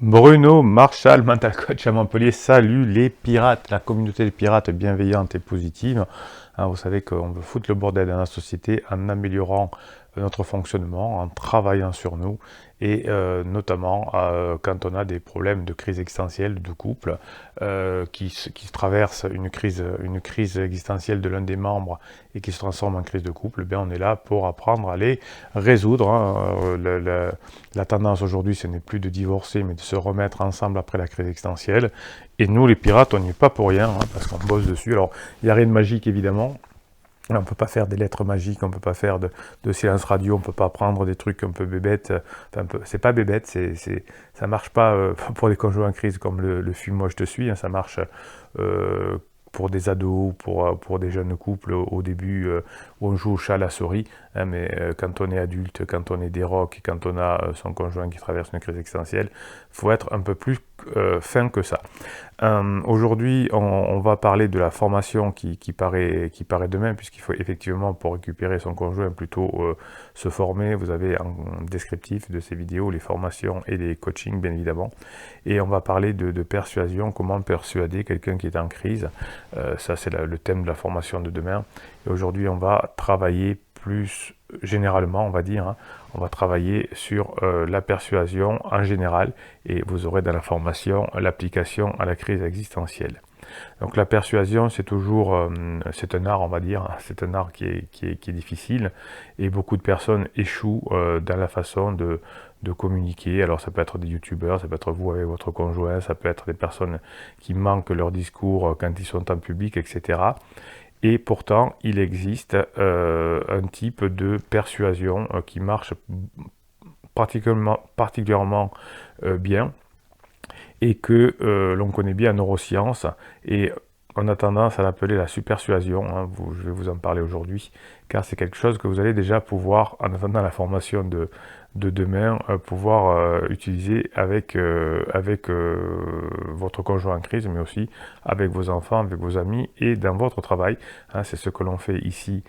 Bruno Marshall, mental coach à Montpellier, salue les pirates, la communauté des pirates bienveillante et positive. Hein, vous savez qu'on veut foutre le bordel dans la société en améliorant notre fonctionnement, en travaillant sur nous et notamment quand on a des problèmes de crise existentielle de couple qui traversent une crise existentielle de l'un des membres et qui se transforme en crise de couple, bien on est là pour apprendre à les résoudre. Hein. La tendance aujourd'hui, ce n'est plus de divorcer, mais de se remettre ensemble après la crise existentielle. Et nous, les pirates, on n'y est pas pour rien, hein, parce qu'on bosse dessus. Alors, il n'y a rien de magique, évidemment. On ne peut pas faire des lettres magiques, on ne peut pas faire de silence radio, on ne peut pas prendre des trucs un peu bébêtes. Enfin, c'est pas bébête, ça marche pas pour des conjoints en crise comme le film Moi je te suis, hein, ça marche pour des ados, pour des jeunes couples au début où on joue au chat à la souris, hein, mais quand on est adulte, quand on est déroque, quand on a son conjoint qui traverse une crise existentielle, il faut être un peu plus fin que ça. Aujourd'hui, on va parler de la formation qui paraît demain, puisqu'il faut effectivement, pour récupérer son conjoint, plutôt se former. Vous avez en descriptif de ces vidéos les formations et les coachings, bien évidemment. Et on va parler de persuasion, comment persuader quelqu'un qui est en crise. Ça, c'est le thème de la formation de demain. Et aujourd'hui, on va travailler plus généralement, on va dire, hein, on va travailler sur la persuasion en général et vous aurez dans la formation l'application à la crise existentielle. Donc la persuasion, c'est toujours, c'est un art, on va dire, c'est un art qui est difficile et beaucoup de personnes échouent dans la façon de communiquer. Alors ça peut être des youtubeurs, ça peut être vous avec votre conjoint, ça peut être des personnes qui manquent leur discours quand ils sont en public, etc. Et pourtant, il existe un type de persuasion qui marche particulièrement bien et que l'on connaît bien en neurosciences. Et on a tendance à l'appeler la supersuasion. Hein, je vais vous en parler aujourd'hui, car c'est quelque chose que vous allez déjà pouvoir, en attendant la formation de demain, pouvoir utiliser avec votre conjoint en crise, mais aussi avec vos enfants, avec vos amis et dans votre travail. Hein, c'est ce que l'on fait ici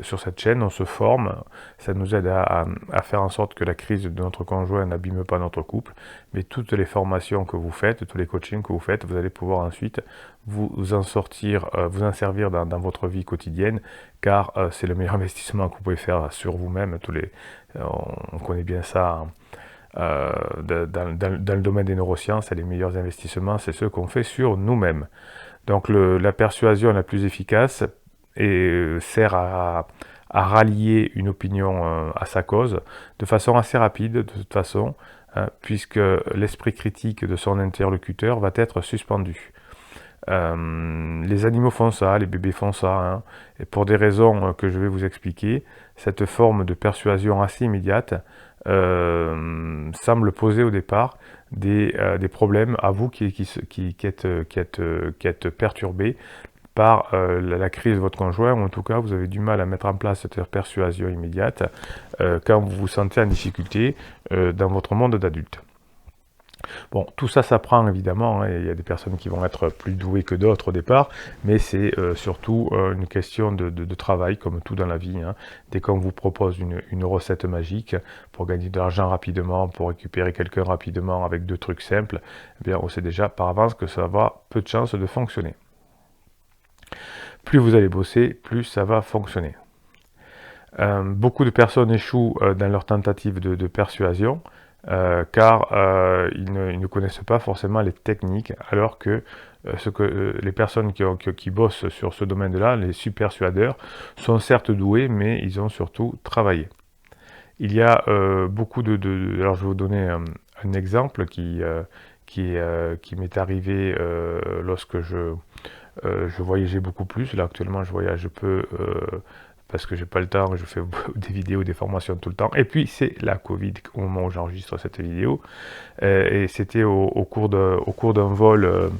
sur cette chaîne. On se forme, ça nous aide à faire en sorte que la crise de notre conjoint n'abîme pas notre couple, mais toutes les formations que vous faites, tous les coachings que vous faites, vous allez pouvoir ensuite vous en sortir, vous en servir dans votre vie quotidienne, car c'est le meilleur investissement que vous pouvez faire sur vous-même. On connaît bien ça dans le domaine des neurosciences, et les meilleurs investissements, c'est ceux qu'on fait sur nous-mêmes. Donc la persuasion la plus efficace sert à rallier une opinion à sa cause de façon assez rapide, de toute façon, hein, puisque l'esprit critique de son interlocuteur va être suspendu. Les animaux font ça, les bébés font ça, hein, et pour des raisons que je vais vous expliquer, cette forme de persuasion assez immédiate semble poser au départ des problèmes à vous qui êtes perturbés par la crise de votre conjoint, ou en tout cas vous avez du mal à mettre en place cette persuasion immédiate quand vous vous sentez en difficulté dans votre monde d'adulte. Bon, tout ça s'apprend évidemment, hein, il y a des personnes qui vont être plus douées que d'autres au départ, mais c'est surtout une question de travail, comme tout dans la vie. Hein. Dès qu'on vous propose une recette magique pour gagner de l'argent rapidement, pour récupérer quelqu'un rapidement avec deux trucs simples, eh bien, on sait déjà par avance que ça va peu de chances de fonctionner. Plus vous allez bosser, plus ça va fonctionner. Beaucoup de personnes échouent dans leur tentative de persuasion, car ils ne connaissent pas forcément les techniques, alors que les personnes qui bossent sur ce domaine-là, les supersuadeurs, sont certes doués, mais ils ont surtout travaillé. Il y a beaucoup alors je vais vous donner un exemple qui m'est arrivé lorsque je voyageais beaucoup plus. Là actuellement je voyage peu parce que j'ai pas le temps, je fais des vidéos, des formations tout le temps. Et puis c'est la Covid au moment où j'enregistre cette vidéo. Et c'était au cours d'un vol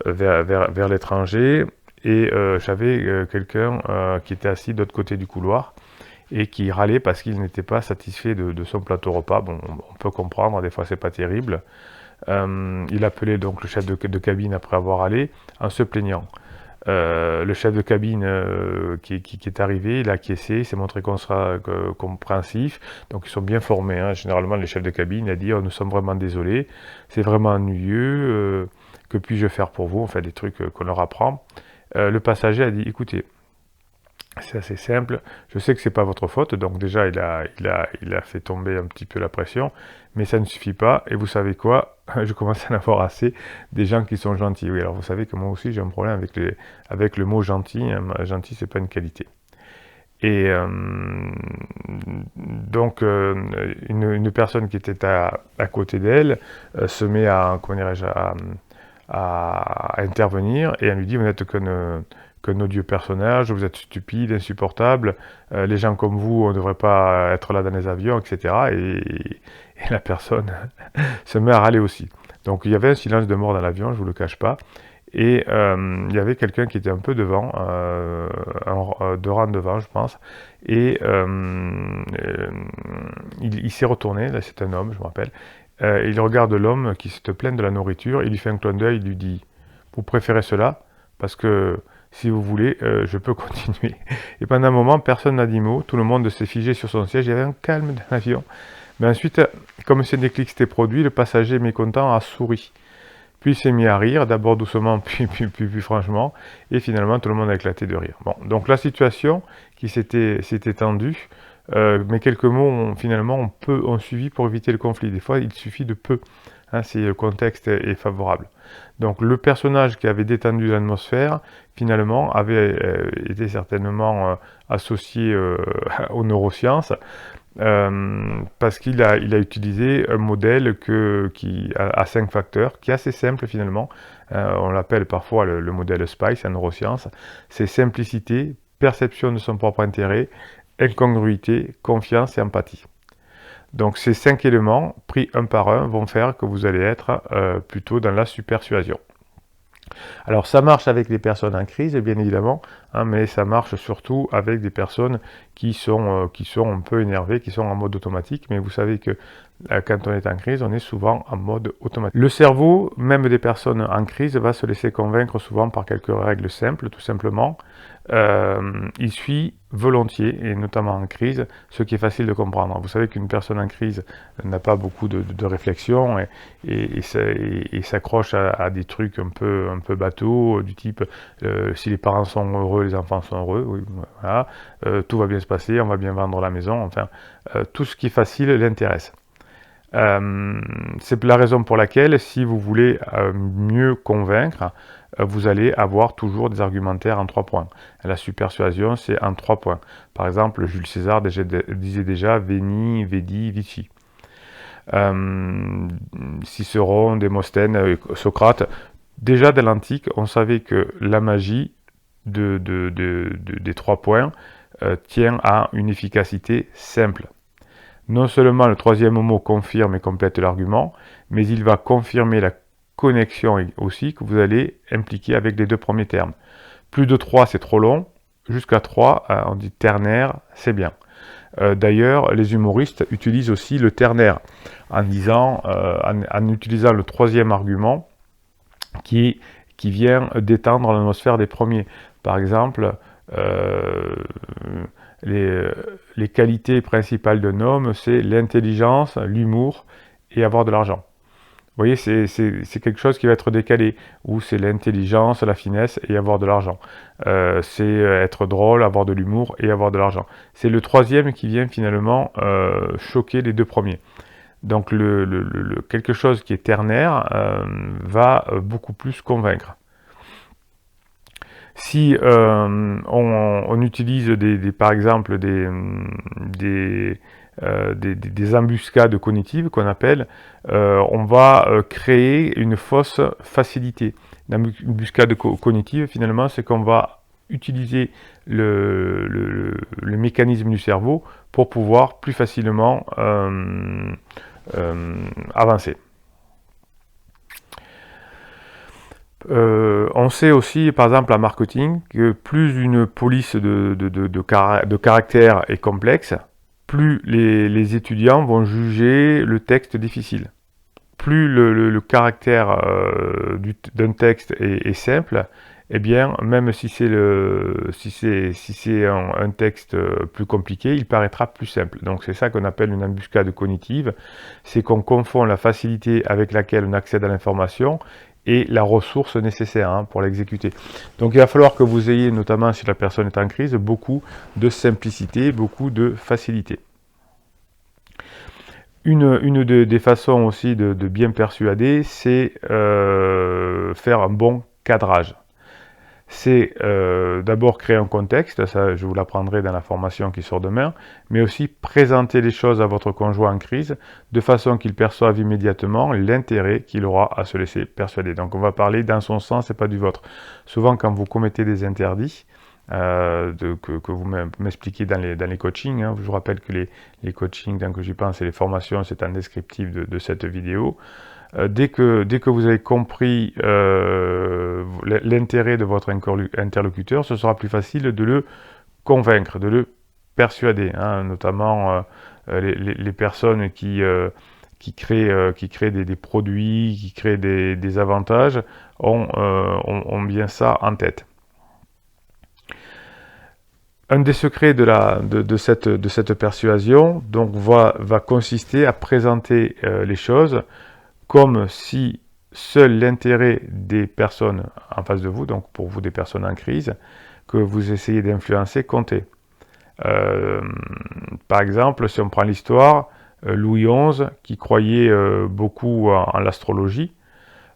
vers l'étranger. Et j'avais quelqu'un qui était assis de l'autre côté du couloir et qui râlait parce qu'il n'était pas satisfait de son plateau repas. Bon, on peut comprendre, des fois c'est pas terrible. Il appelait donc le chef de cabine après avoir râlé en se plaignant. Le chef de cabine qui est arrivé, il a acquiescé, il s'est montré compréhensif, donc ils sont bien formés, hein. Généralement les chefs de cabine, il a dit, oh, nous sommes vraiment désolés, c'est vraiment ennuyeux, que puis-je faire pour vous, enfin des trucs qu'on leur apprend. Le passager a dit, écoutez, c'est assez simple, je sais que c'est pas votre faute, donc déjà il a fait tomber un petit peu la pression, mais ça ne suffit pas, et vous savez quoi, je commence à en avoir assez des gens qui sont gentils. Oui, alors vous savez que moi aussi j'ai un problème avec le mot gentil, hein. Gentil c'est pas une qualité. Et donc une personne qui était à côté d'elle se met à, comment dirais-je, à intervenir, et elle lui dit, vous n'êtes qu'un odieux personnage, vous êtes stupide, insupportable, les gens comme vous, on ne devrait pas être là dans les avions, etc. Et la personne se met à râler aussi. Donc il y avait un silence de mort dans l'avion, je vous le cache pas, et il y avait quelqu'un qui était un peu devant, deux rangs devant, je pense, et il s'est retourné, là c'est un homme, je me rappelle, il regarde l'homme qui se plaint de la nourriture, il lui fait un clin d'œil, il lui dit, vous préférez cela? Parce que si vous voulez, je peux continuer. Et pendant un moment, personne n'a dit mot, tout le monde s'est figé sur son siège, il y avait un calme dans l'avion. Mais ensuite, comme ce déclic s'était produit, le passager mécontent a souri. Puis il s'est mis à rire, d'abord doucement, puis franchement, et finalement tout le monde a éclaté de rire. Bon, donc la situation qui s'était tendue, mais quelques mots finalement ont suivi pour éviter le conflit. Des fois, il suffit de peu, hein, si le contexte est favorable. Donc le personnage qui avait détendu l'atmosphère, finalement, avait été certainement associé aux neurosciences, parce qu'il a utilisé un modèle qui a 5 facteurs, qui est assez simple finalement. On l'appelle parfois le modèle SPICE en neurosciences. C'est simplicité, perception de son propre intérêt, incongruité, confiance et empathie. Donc ces 5 éléments, pris un par un, vont faire que vous allez être plutôt dans la supersuasion. Alors ça marche avec les personnes en crise, bien évidemment, hein, mais ça marche surtout avec des personnes qui sont un peu énervées, qui sont en mode automatique, mais vous savez que quand on est en crise, on est souvent en mode automatique. Le cerveau, même des personnes en crise, va se laisser convaincre souvent par quelques règles simples, tout simplement. Il suit volontiers, et notamment en crise, ce qui est facile de comprendre. Vous savez qu'une personne en crise n'a pas beaucoup de réflexion et s'accroche à des trucs un peu bateaux, du type si les parents sont heureux, les enfants sont heureux, oui, voilà, tout va bien se passer, on va bien vendre la maison, enfin, tout ce qui est facile l'intéresse. C'est la raison pour laquelle, si vous voulez mieux convaincre, vous allez avoir toujours des argumentaires en 3 points. La supersuasion, c'est en 3 points. Par exemple, Jules César disait déjà Veni, Vidi, Vici. Cicéron, Démosthène, Socrate. Déjà dans l'Antique, on savait que la magie des 3 points tient à une efficacité simple. Non seulement le troisième mot confirme et complète l'argument, mais il va confirmer la connexion aussi que vous allez impliquer avec les 2 premiers termes. Plus de 3, c'est trop long. Jusqu'à 3, on dit ternaire, c'est bien. D'ailleurs, les humoristes utilisent aussi le ternaire en utilisant le troisième argument qui vient détendre l'atmosphère des premiers. Par exemple, les qualités principales d'un homme, c'est l'intelligence, l'humour et avoir de l'argent. Vous voyez, c'est quelque chose qui va être décalé, ou c'est l'intelligence, la finesse et avoir de l'argent. C'est être drôle, avoir de l'humour et avoir de l'argent. C'est le troisième qui vient finalement choquer les 2 premiers. Donc quelque chose qui est ternaire va beaucoup plus convaincre. Si on utilise par exemple des embuscades cognitives qu'on appelle, on va créer une fausse facilité. L'embuscade cognitive, finalement, c'est qu'on va utiliser le mécanisme du cerveau pour pouvoir plus facilement avancer. On sait aussi, par exemple, en marketing, que plus une police de caractère est complexe, plus les étudiants vont juger le texte difficile. Plus le caractère d'un texte est simple, eh bien, même si c'est un texte plus compliqué, il paraîtra plus simple. Donc c'est ça qu'on appelle une embuscade cognitive, c'est qu'on confond la facilité avec laquelle on accède à l'information et la ressource nécessaire pour l'exécuter. Donc il va falloir que vous ayez, notamment si la personne est en crise, beaucoup de simplicité, beaucoup de facilité. Une des façons aussi de bien persuader, c'est faire un bon cadrage. C'est d'abord créer un contexte, ça je vous l'apprendrai dans la formation qui sort demain, mais aussi présenter les choses à votre conjoint en crise de façon qu'il perçoive immédiatement l'intérêt qu'il aura à se laisser persuader. Donc on va parler dans son sens et pas du vôtre. Souvent quand vous commettez des interdits, que vous m'expliquez dans les coachings, je vous rappelle que les coachings, tant que j'y pense, et les formations, c'est un descriptif de cette vidéo. Dès que vous avez compris l'intérêt de votre interlocuteur, ce sera plus facile de le convaincre, de le persuader, notamment les personnes qui créent des produits, qui créent des avantages, ont bien ça en tête. Un des secrets de cette persuasion donc, va consister à présenter les choses comme si seul l'intérêt des personnes en face de vous, donc pour vous des personnes en crise, que vous essayez d'influencer, comptait. Par exemple, si on prend l'histoire, Louis XI, qui croyait beaucoup en l'astrologie,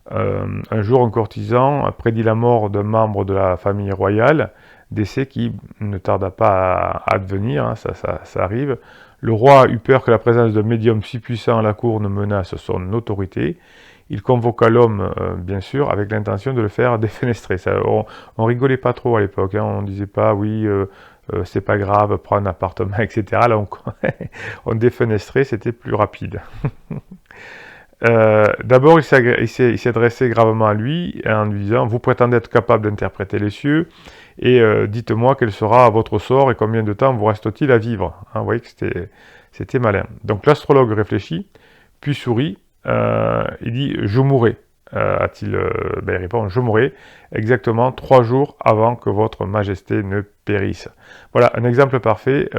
un jour un courtisan prédit la mort d'un membre de la famille royale, décès qui ne tarda pas à advenir, ça arrive. Le roi eut peur que la présence d'un médium si puissant à la cour ne menace son autorité. Il convoqua l'homme, bien sûr, avec l'intention de le faire défenestrer. On rigolait pas trop à l'époque, on disait pas oui, c'est pas grave, prends un appartement, etc. Là, on défenestrait, c'était plus rapide. D'abord, il s'est adressé gravement à lui en lui disant « Vous prétendez être capable d'interpréter les cieux, et dites-moi quel sera votre sort et combien de temps vous reste-t-il à vivre ?» Vous voyez que c'était malin. Donc l'astrologue réfléchit, puis sourit, il dit « Je mourrai ». Il répond « Je mourrai exactement 3 jours avant que votre majesté ne périsse ». Voilà, un exemple parfait,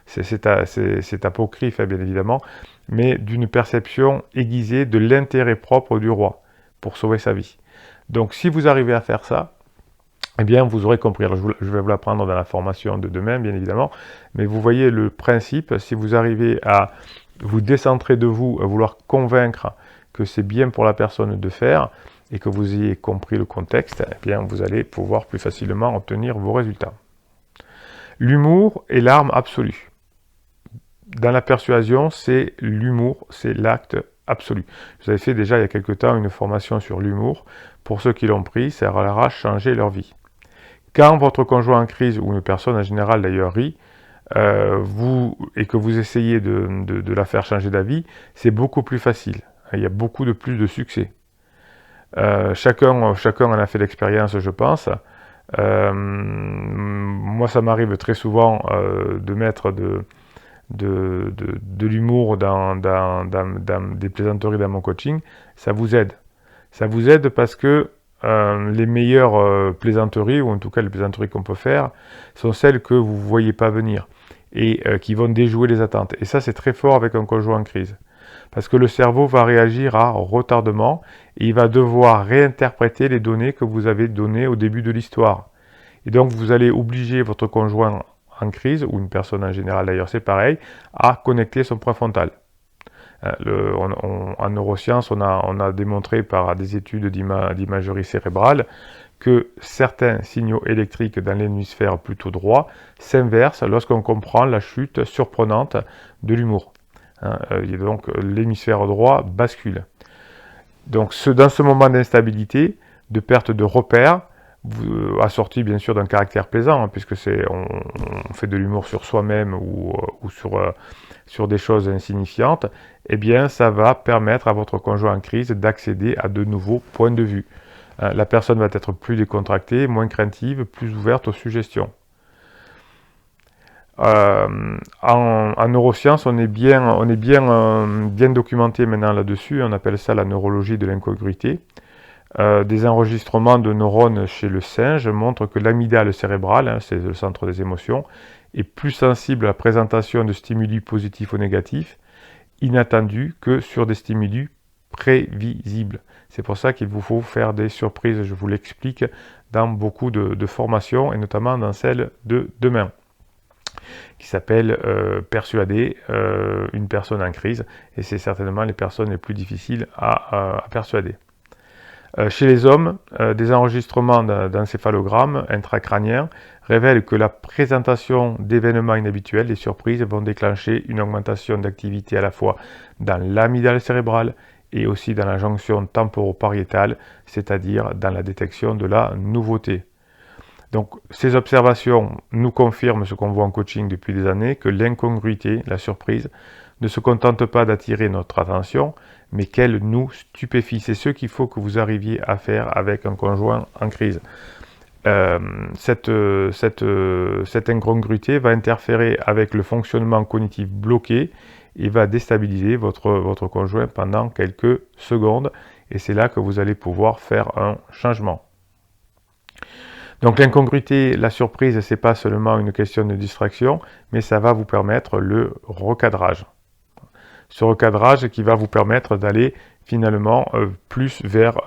c'est apocryphe, bien évidemment, mais d'une perception aiguisée de l'intérêt propre du roi pour sauver sa vie. Donc si vous arrivez à faire ça, eh bien vous aurez compris. Alors, je vais vous l'apprendre dans la formation de demain, bien évidemment, mais vous voyez le principe, si vous arrivez à vous décentrer de vous, à vouloir convaincre que c'est bien pour la personne de faire, et que vous ayez compris le contexte, eh bien vous allez pouvoir plus facilement obtenir vos résultats. L'humour est l'arme absolue. Dans la persuasion, c'est l'humour, c'est l'acte absolu. Vous avez fait déjà il y a quelque temps une formation sur l'humour. Pour ceux qui l'ont pris, ça leur a changé leur vie. Quand votre conjoint en crise, ou une personne en général d'ailleurs rit, et que vous essayez de la faire changer d'avis, c'est beaucoup plus facile. Il y a beaucoup plus de succès. Chacun en a fait l'expérience, je pense. Moi, ça m'arrive très souvent de mettre de l'humour dans des plaisanteries dans mon coaching. Ça vous aide. Ça vous aide parce que les meilleures plaisanteries, ou en tout cas les plaisanteries qu'on peut faire, sont celles que vous ne voyez pas venir et qui vont déjouer les attentes. Et ça, c'est très fort avec un conjoint en crise. Parce que le cerveau va réagir à retardement et il va devoir réinterpréter les données que vous avez données au début de l'histoire. Et donc, vous allez obliger votre conjoint en crise, ou une personne en général d'ailleurs, c'est pareil, à connecter son point frontal. En neurosciences, on a démontré par des études d'imagerie cérébrale que certains signaux électriques dans l'hémisphère plutôt droit s'inversent lorsqu'on comprend la chute surprenante de l'humour. Et donc l'hémisphère droit bascule. Donc dans ce moment d'instabilité, de perte de repères, assorti bien sûr d'un caractère plaisant, puisque on fait de l'humour sur soi-même ou sur des choses insignifiantes, eh bien ça va permettre à votre conjoint en crise d'accéder à de nouveaux points de vue. La personne va être plus décontractée, moins craintive, plus ouverte aux suggestions. En neurosciences, on est bien documenté maintenant là-dessus, on appelle ça la neurologie de l'incongruité. Des enregistrements de neurones chez le singe montrent que l'amygdale cérébrale, hein, c'est le centre des émotions, est plus sensible à la présentation de stimuli positifs ou négatifs, inattendus, que sur des stimuli prévisibles. C'est pour ça qu'il vous faut faire des surprises, je vous l'explique, dans beaucoup de formations, et notamment dans celle de demain, qui s'appelle Persuader une personne en crise, et c'est certainement les personnes les plus difficiles à persuader. Chez les hommes, des enregistrements d'encéphalogrammes intracrâniens révèlent que la présentation d'événements inhabituels, des surprises, vont déclencher une augmentation d'activité à la fois dans l'amygdale cérébrale et aussi dans la jonction temporopariétale, c'est-à-dire dans la détection de la nouveauté. Donc ces observations nous confirment ce qu'on voit en coaching depuis des années, que l'incongruité, la surprise, ne se contente pas d'attirer notre attention, mais qu'elle nous stupéfie. C'est ce qu'il faut que vous arriviez à faire avec un conjoint en crise. Cette incongruité va interférer avec le fonctionnement cognitif bloqué et va déstabiliser votre conjoint pendant quelques secondes. Et c'est là que vous allez pouvoir faire un changement. Donc l'incongruité, la surprise, ce n'est pas seulement une question de distraction, mais ça va vous permettre le recadrage. Ce recadrage qui va vous permettre d'aller finalement plus vers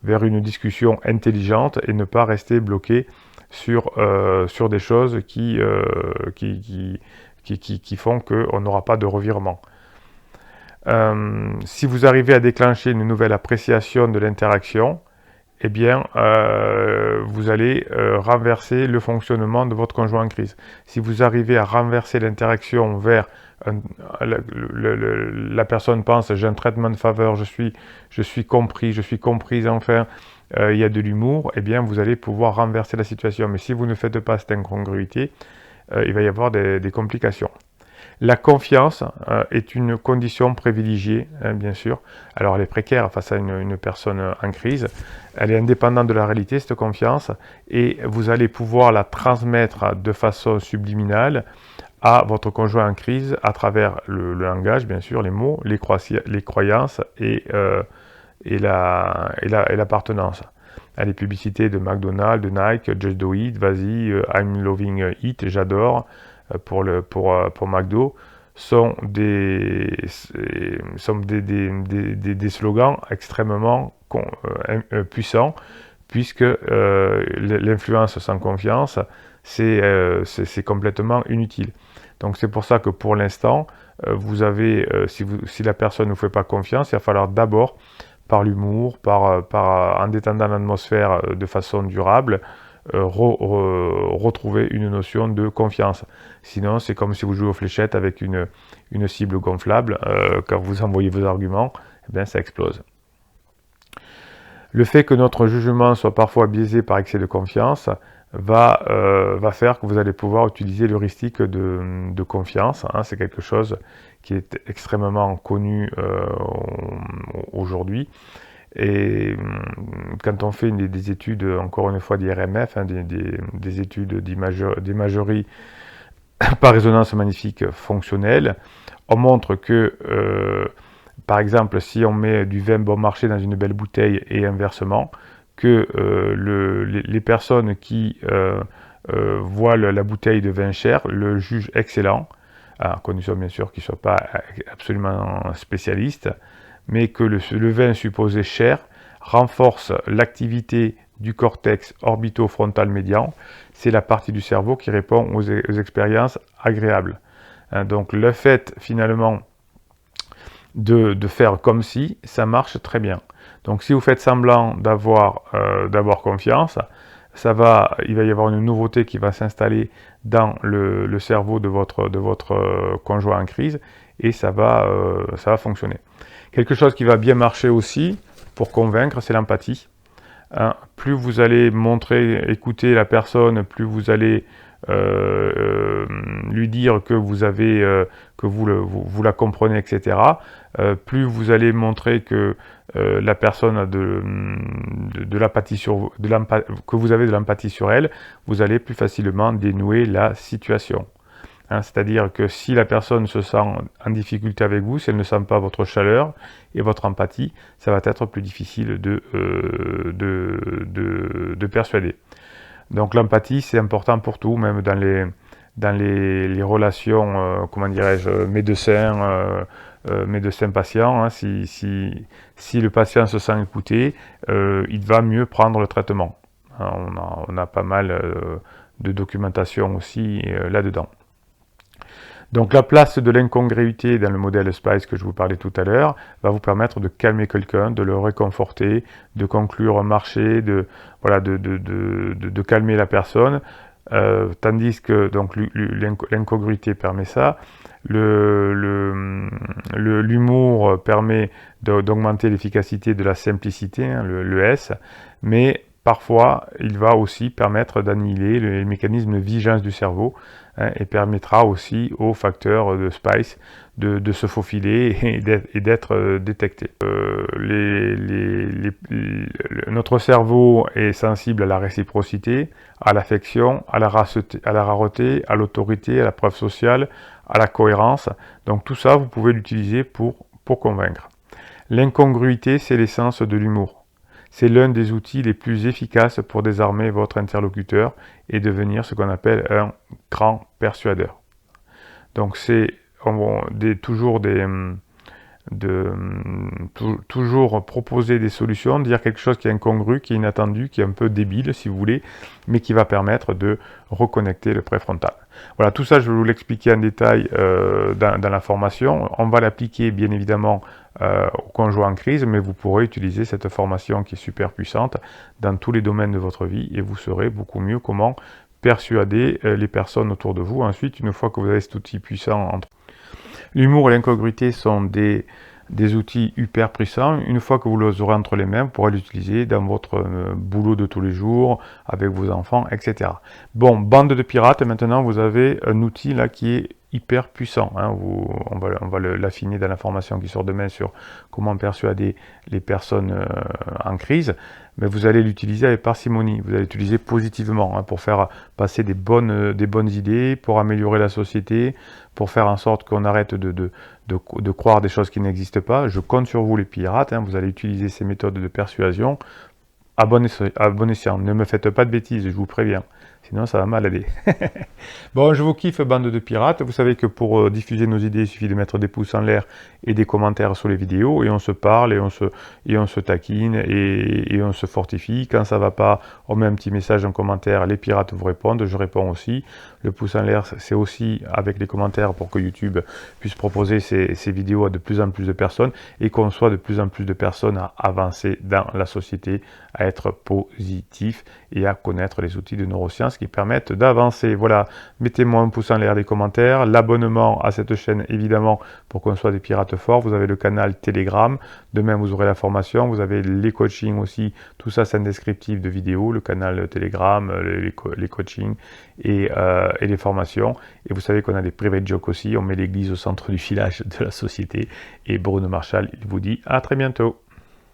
une discussion intelligente et ne pas rester bloqué sur des choses qui font qu'on n'aura pas de revirement. Si vous arrivez à déclencher une nouvelle appréciation de l'interaction, eh bien, vous allez renverser le fonctionnement de votre conjoint en crise. Si vous arrivez à renverser l'interaction vers la personne pense, j'ai un traitement de faveur, je suis compris, je suis comprise, enfin, il y a de l'humour, eh bien, vous allez pouvoir renverser la situation. Mais si vous ne faites pas cette incongruité, il va y avoir des complications. La confiance est une condition privilégiée, hein, bien sûr. Alors elle est précaire face à une personne en crise. Elle est indépendante de la réalité, cette confiance, et vous allez pouvoir la transmettre de façon subliminale à votre conjoint en crise à travers le langage, bien sûr, les mots, les croyances et l'appartenance. Les publicités de McDonald's, de Nike, Just Do It, vas-y, I'm loving it, j'adore, pour McDo, sont des slogans extrêmement puissants, puisque l'influence sans confiance, c'est complètement inutile. Donc c'est pour ça que pour l'instant, vous avez, si la personne ne vous fait pas confiance, il va falloir d'abord, par l'humour, en détendant l'atmosphère de façon durable, retrouver une notion de confiance. Sinon, c'est comme si vous jouez aux fléchettes avec une cible gonflable. Quand vous envoyez vos arguments, eh bien, ça explose. Le fait que notre jugement soit parfois biaisé par excès de confiance va faire que vous allez pouvoir utiliser l'heuristique de confiance. Hein. C'est quelque chose qui est extrêmement connu aujourd'hui. Et quand on fait des études, encore une fois d'IRMF, hein, des études d'imagerie par résonance magnétique fonctionnelle, on montre que, par exemple, si on met du vin bon marché dans une belle bouteille et inversement, que les personnes qui voient la bouteille de vin cher le jugent excellent, à condition bien sûr qu'ils ne soient pas absolument spécialistes, mais que le vin supposé cher renforce l'activité du cortex orbitofrontal médian. C'est la partie du cerveau qui répond aux expériences agréables. Hein, donc le fait finalement de faire comme si, ça marche très bien. Donc si vous faites semblant d'avoir confiance, il va y avoir une nouveauté qui va s'installer dans le cerveau de votre conjoint en crise, et ça va fonctionner. Quelque chose qui va bien marcher aussi pour convaincre, c'est l'empathie. Hein, plus vous allez écouter la personne, plus vous allez lui dire que vous la comprenez, etc. Plus vous allez montrer que la personne a de l'empathie que vous avez de l'empathie sur elle, vous allez plus facilement dénouer la situation. hein. C'est-à-dire que si la personne se sent en difficulté avec vous, si elle ne sent pas votre chaleur et votre empathie, ça va être plus difficile de persuader. Donc l'empathie, c'est important pour tout, même dans les relations, comment dirais-je, médecin-patient. Hein. Si le patient se sent écouté, il va mieux prendre le traitement. Hein, on a pas mal de documentation aussi là-dedans. Donc la place de l'incongruité dans le modèle SPICE que je vous parlais tout à l'heure va vous permettre de calmer quelqu'un, de le réconforter, de conclure un marché, de calmer la personne, tandis que donc l'incongruité permet ça. L'humour permet d'augmenter l'efficacité de la simplicité, hein, le S, mais parfois il va aussi permettre d'annihiler les mécanismes de vigilance du cerveau, hein, et permettra aussi aux facteurs de SPICE de se faufiler et d'être détectés. Notre cerveau est sensible à la réciprocité, à l'affection, à la rareté, à l'autorité, à la preuve sociale, à la cohérence. Donc tout ça, vous pouvez l'utiliser pour convaincre. L'incongruité, c'est l'essence de l'humour. C'est l'un des outils les plus efficaces pour désarmer votre interlocuteur et devenir ce qu'on appelle un grand persuadeur. Donc c'est toujours proposer des solutions, dire quelque chose qui est incongru, qui est inattendu, qui est un peu débile si vous voulez, mais qui va permettre de reconnecter le préfrontal. Voilà, tout ça je vais vous l'expliquer en détail dans la formation. On va l'appliquer bien évidemment au conjoint en crise, mais vous pourrez utiliser cette formation qui est super puissante dans tous les domaines de votre vie et vous saurez beaucoup mieux comment persuader les personnes autour de vous. Ensuite, une fois que vous avez cet outil puissant, l'humour et l'incongruité sont des outils hyper puissants. Une fois que vous les aurez entre les mains, vous pourrez l'utiliser dans votre boulot de tous les jours, avec vos enfants, etc. Bon, bande de pirates, maintenant vous avez un outil là qui est hyper puissant. Hein. On va l'affiner dans la formation qui sort demain sur comment persuader les personnes en crise. Mais vous allez l'utiliser avec parcimonie, vous allez l'utiliser positivement, hein, pour faire passer des bonnes idées, pour améliorer la société, pour faire en sorte qu'on arrête de croire des choses qui n'existent pas. Je compte sur vous les pirates, hein, vous allez utiliser ces méthodes de persuasion à bon escient. Ne me faites pas de bêtises, je vous préviens. Sinon, ça va mal aller. Bon, je vous kiffe, bande de pirates. Vous savez que pour diffuser nos idées, il suffit de mettre des pouces en l'air et des commentaires sur les vidéos. Et on se parle, et on se taquine, et on se fortifie. Quand ça va pas, on met un petit message en commentaire. Les pirates vous répondent, je réponds aussi. Le pouce en l'air, c'est aussi avec les commentaires pour que YouTube puisse proposer ces vidéos à de plus en plus de personnes et qu'on soit de plus en plus de personnes à avancer dans la société, à être positif et à connaître les outils de neurosciences qui permettent d'avancer. Voilà, mettez-moi un pouce en l'air, des commentaires, l'abonnement à cette chaîne évidemment pour qu'on soit des pirates forts. Vous avez le canal Telegram, demain vous aurez la formation, vous avez les coachings aussi, tout ça c'est un descriptif de vidéo, le canal Telegram, les coachings et les formations. Et vous savez qu'on a des private jokes aussi, on met l'église au centre du village de la société. Et Bruno Marshall, il vous dit à très bientôt.